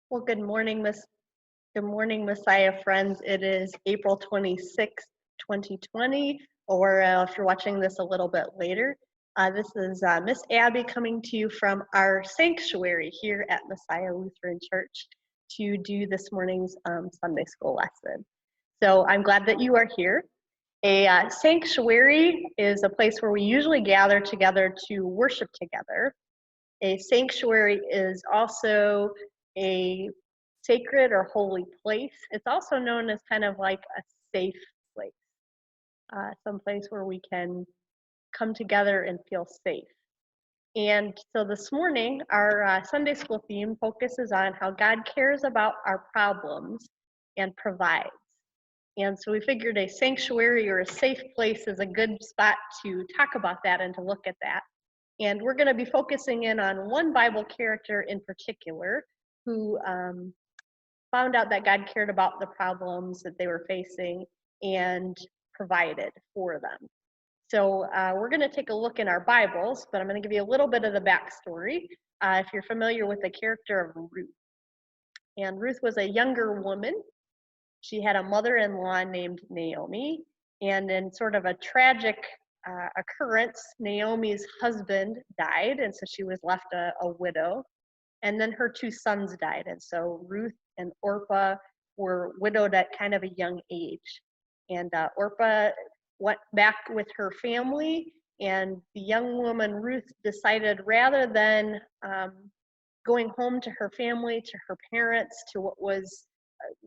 Well, good morning, Messiah friends. It is April 26th, 2020, or if you're watching this a little bit later. This is Miss Abby coming to you from our sanctuary here at Messiah Lutheran Church to do this morning's Sunday school lesson. So I'm glad that you are here. A sanctuary is a place where we usually gather together to worship together. A sanctuary is also a sacred or holy place. It's also known as kind of like a safe place, some place where we can come together and feel safe. And so this morning, our Sunday school theme focuses on how God cares about our problems and provides. And so we figured a sanctuary or a safe place is a good spot to talk about that and to look at that. And we're going to be focusing in on one Bible character in particular who found out that God cared about the problems that they were facing and provided for them. So we're going to take a look in our Bibles, but I'm going to give you a little bit of the backstory if you're familiar with the character of Ruth. And Ruth was a younger woman. She had a mother-in-law named Naomi, and in sort of a tragic occurrence, Naomi's husband died, and so she was left a widow. And then her two sons died, and so Ruth and Orpah were widowed at kind of a young age. And Orpah went back with her family, and the young woman Ruth decided rather than going home to her family, to her parents, to what was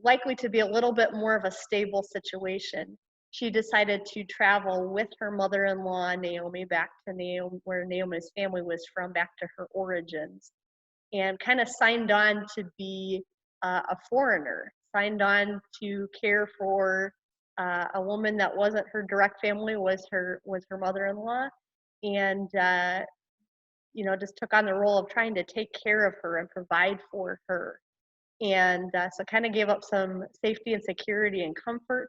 likely to be a little bit more of a stable situation, she decided to travel with her mother-in-law, Naomi, back to where Naomi's family was from, back to her origins, and kind of signed on to be a foreigner, signed on to care for a woman that wasn't her direct family, was her mother-in-law, and just took on the role of trying to take care of her and provide for her. And so kind of gave up some safety and security and comfort,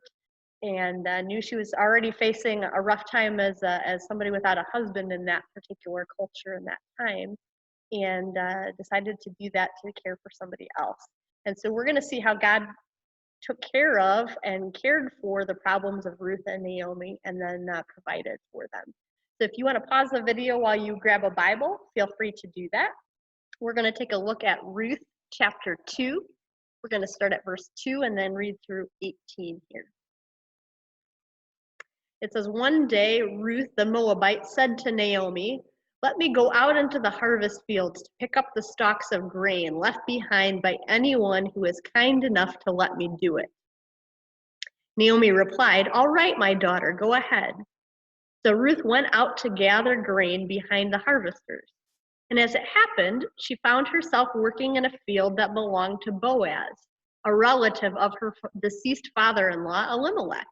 and knew she was already facing a rough time as somebody without a husband in that particular culture in that time, and decided to do that to care for somebody else. And so we're going to see how God took care of and cared for the problems of Ruth and Naomi, and then provided for them. So if you want to pause the video while you grab a Bible, feel free to do that. We're going to take a look at Ruth chapter 2. We're going to start at verse 2 and then read through 18 here. It says, "One day Ruth the Moabite said to Naomi, 'Let me go out into the harvest fields to pick up the stalks of grain left behind by anyone who is kind enough to let me do it.' Naomi replied, 'All right, my daughter, go ahead.' So Ruth went out to gather grain behind the harvesters. And as it happened, she found herself working in a field that belonged to Boaz, a relative of her deceased father-in-law, Elimelech.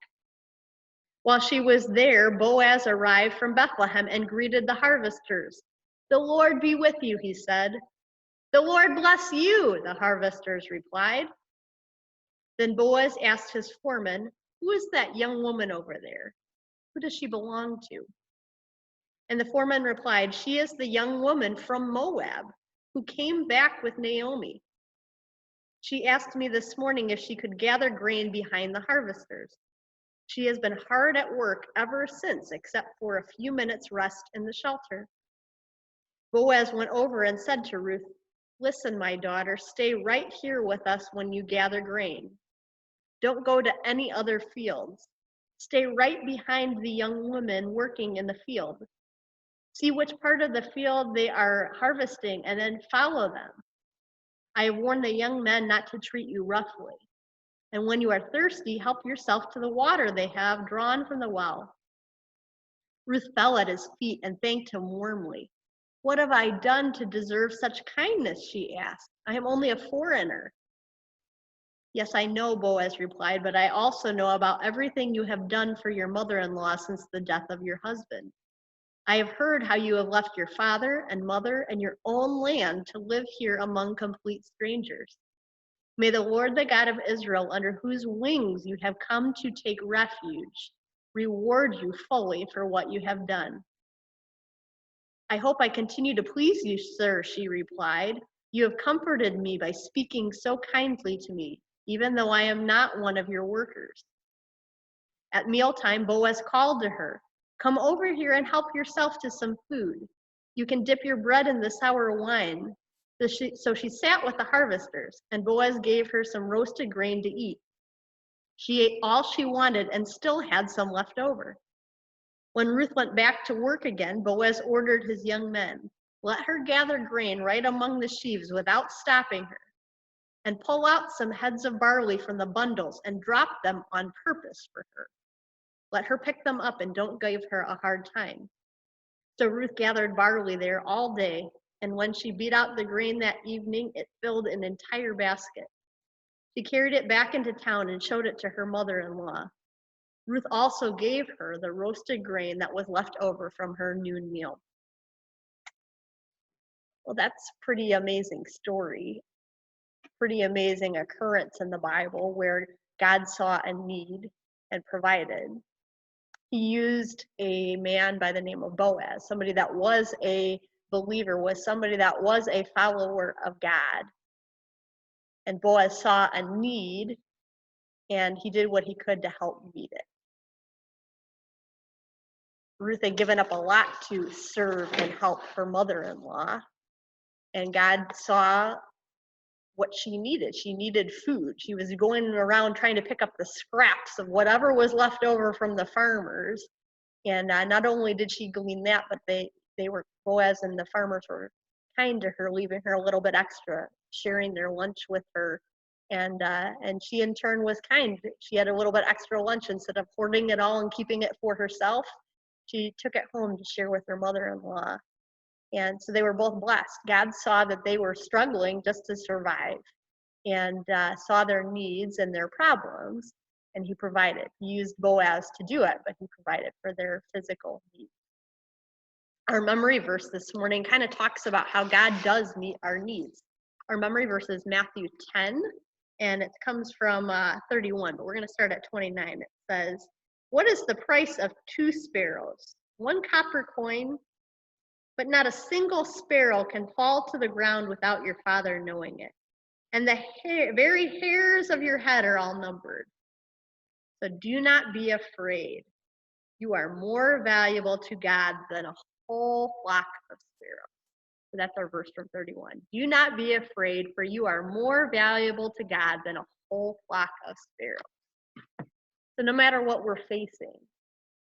While she was there, Boaz arrived from Bethlehem and greeted the harvesters. 'The Lord be with you,' he said. 'The Lord bless you,' the harvesters replied. Then Boaz asked his foreman, 'Who is that young woman over there? Who does she belong to?' And the foreman replied, 'She is the young woman from Moab who came back with Naomi. She asked me this morning if she could gather grain behind the harvesters. She has been hard at work ever since, except for a few minutes' rest in the shelter.' Boaz went over and said to Ruth, 'Listen, my daughter, stay right here with us when you gather grain. Don't go to any other fields. Stay right behind the young women working in the field. See which part of the field they are harvesting and then follow them. I have warned the young men not to treat you roughly. And when you are thirsty, help yourself to the water they have drawn from the well.' Ruth fell at his feet and thanked him warmly. 'What have I done to deserve such kindness?' she asked. 'I am only a foreigner.' 'Yes, I know,' Boaz replied, 'but I also know about everything you have done for your mother-in-law since the death of your husband. I have heard how you have left your father and mother and your own land to live here among complete strangers. May the Lord, the God of Israel, under whose wings you have come to take refuge, reward you fully for what you have done.' 'I hope I continue to please you, sir,' she replied. You have comforted me by speaking so kindly to me, even though I am not one of your workers." At mealtime, Boaz called to her, "Come over here and help yourself to some food. You can dip your bread in the sour wine." So she sat with the harvesters, and Boaz gave her some roasted grain to eat. She ate all she wanted and still had some left over. When Ruth went back to work again, Boaz ordered his young men, "Let her gather grain right among the sheaves without stopping her, and pull out some heads of barley from the bundles and drop them on purpose for her. Let her pick them up and don't give her a hard time." So Ruth gathered barley there all day, and when she beat out the grain that evening, it filled an entire basket. She carried it back into town and showed it to her mother-in-law. Ruth also gave her the roasted grain that was left over from her noon meal. Well, that's a pretty amazing story, pretty amazing occurrence in the Bible where God saw a need and provided. He used a man by the name of Boaz, somebody that was a believer, was somebody that was a follower of God. And Boaz saw a need, and he did what he could to help meet it. Ruth had given up a lot to serve and help her mother-in-law, and God saw what she needed. She needed food. She was going around trying to pick up the scraps of whatever was left over from the farmers. And not only did she glean that, but they were, Boaz and the farmers were kind to her, leaving her a little bit extra, sharing their lunch with her. And she in turn was kind. She had a little bit extra lunch. Instead of hoarding it all and keeping it for herself, she took it home to share with her mother-in-law. And so they were both blessed. God saw that they were struggling just to survive, and saw their needs and their problems, and he provided. He used Boaz to do it, but he provided for their physical needs. Our memory verse this morning kind of talks about how God does meet our needs. Our memory verse is Matthew 10, and it comes from 31, but we're going to start at 29. It says, "What is the price of 2 sparrows? 1 copper coin? But not a single sparrow can fall to the ground without your Father knowing it. And the very hairs of your head are all numbered. So do not be afraid. You are more valuable to God than a whole flock of sparrows." So that's our verse from 31. Do not be afraid, for you are more valuable to God than a whole flock of sparrows. So no matter what we're facing,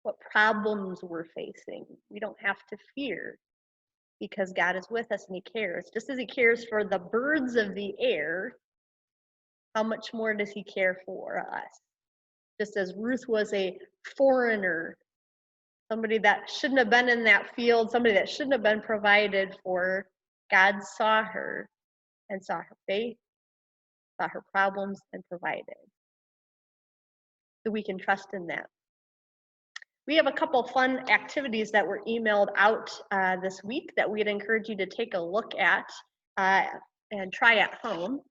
what problems we're facing, we don't have to fear, because God is with us and he cares. Just as he cares for the birds of the air, how much more does he care for us? Just as Ruth was a foreigner, somebody that shouldn't have been in that field, somebody that shouldn't have been provided for, God saw her and saw her faith, saw her problems, and provided. So we can trust in that. We have a couple fun activities that were emailed out this week that we'd encourage you to take a look at and try at home.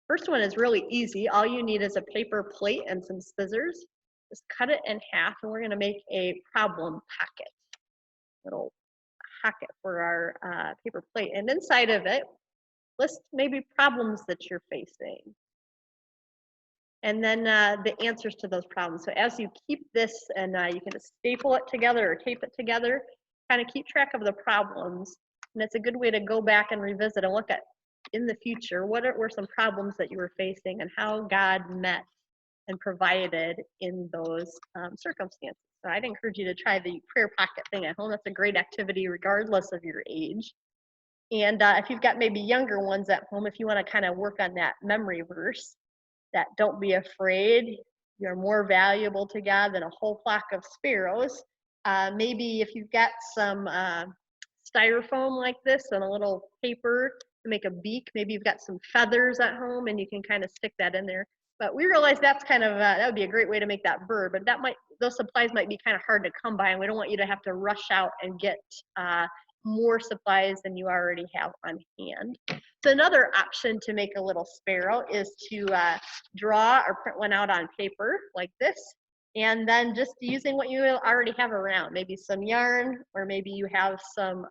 First one is really easy. All you need is a paper plate and some scissors. Just cut it in half, and we're going to make a problem pocket. Little pocket for our paper plate. And inside of it, list maybe problems that you're facing, and then the answers to those problems. So as you keep this, and you can just staple it together or tape it together, kind of keep track of the problems. And it's a good way to go back and revisit and look at, in the future, what were some problems that you were facing and how God met and provided in those circumstances. So I'd encourage you to try the prayer pocket thing at home. That's a great activity regardless of your age. And if you've got maybe younger ones at home, if you want to kind of work on that memory verse, that don't be afraid, you're more valuable to God than a whole flock of sparrows. Maybe if you've got some styrofoam like this and a little paper to make a beak, maybe you've got some feathers at home and you can kind of stick that in there. But we realize that's kind of, that would be a great way to make that bird, but those supplies might be kind of hard to come by, and we don't want you to have to rush out and get more supplies than you already have on hand. So another option to make a little sparrow is to draw or print one out on paper like this, and then just using what you already have around, maybe some yarn, or maybe you have some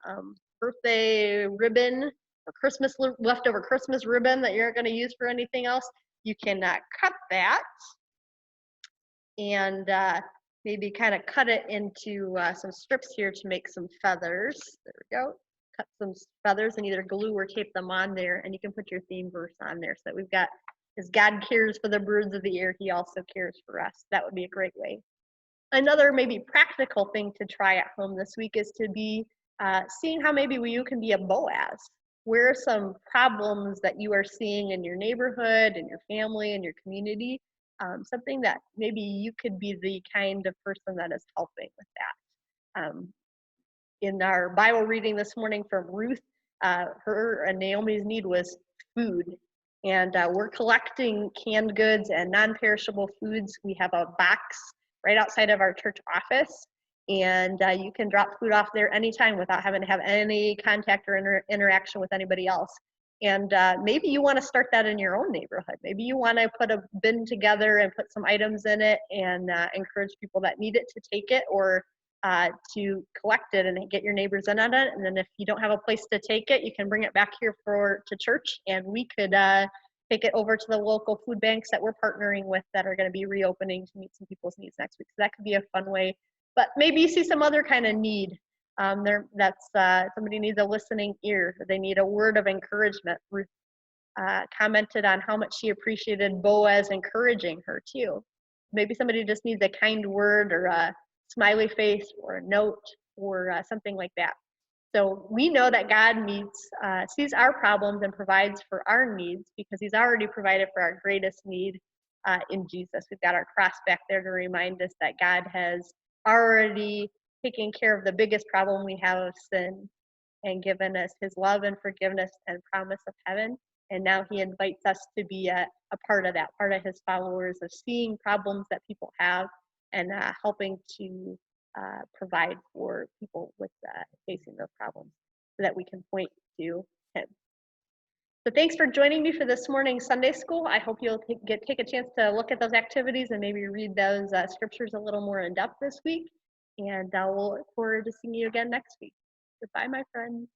birthday ribbon, or Christmas leftover Christmas ribbon that you're going to use for anything else, you can cut that and maybe kind of cut it into some strips here to make some feathers. There we go. Cut some feathers and either glue or tape them on there, and you can put your theme verse on there so that we've got, as God cares for the birds of the air, he also cares for us. That would be a great way. Another maybe practical thing to try at home this week is to be seeing how maybe you can be a Boaz. Where are some problems that you are seeing in your neighborhood, in your family, in your community? Something that maybe you could be the kind of person that is helping with that. In our Bible reading this morning from Ruth, her and Naomi's need was food. And we're collecting canned goods and non-perishable foods. We have a box right outside of our church office, and you can drop food off there anytime without having to have any contact or interaction with anybody else. And maybe you want to start that in your own neighborhood. Maybe you want to put a bin together and put some items in it and encourage people that need it to take it, or to collect it and get your neighbors in on it. And then if you don't have a place to take it, you can bring it back here to church, and we could take it over to the local food banks that we're partnering with that are going to be reopening to meet some people's needs next week. So that could be a fun way. But maybe you see some other kind of need. Somebody needs a listening ear. They need a word of encouragement. Ruth commented on how much she appreciated Boaz encouraging her too. Maybe somebody just needs a kind word or a smiley face or a note or something like that. So we know that God sees our problems and provides for our needs because he's already provided for our greatest need in Jesus. We've got our cross back there to remind us that God has already taken care of the biggest problem we have of sin and given us his love and forgiveness and promise of heaven. And now he invites us to be a part of that, part of his followers, of seeing problems that people have and helping to provide for people with facing those problems so that we can point to him. So thanks for joining me for this morning's Sunday school. I hope you'll take a chance to look at those activities and maybe read those scriptures a little more in depth this week. And we'll look forward to seeing you again next week. Goodbye, my friends.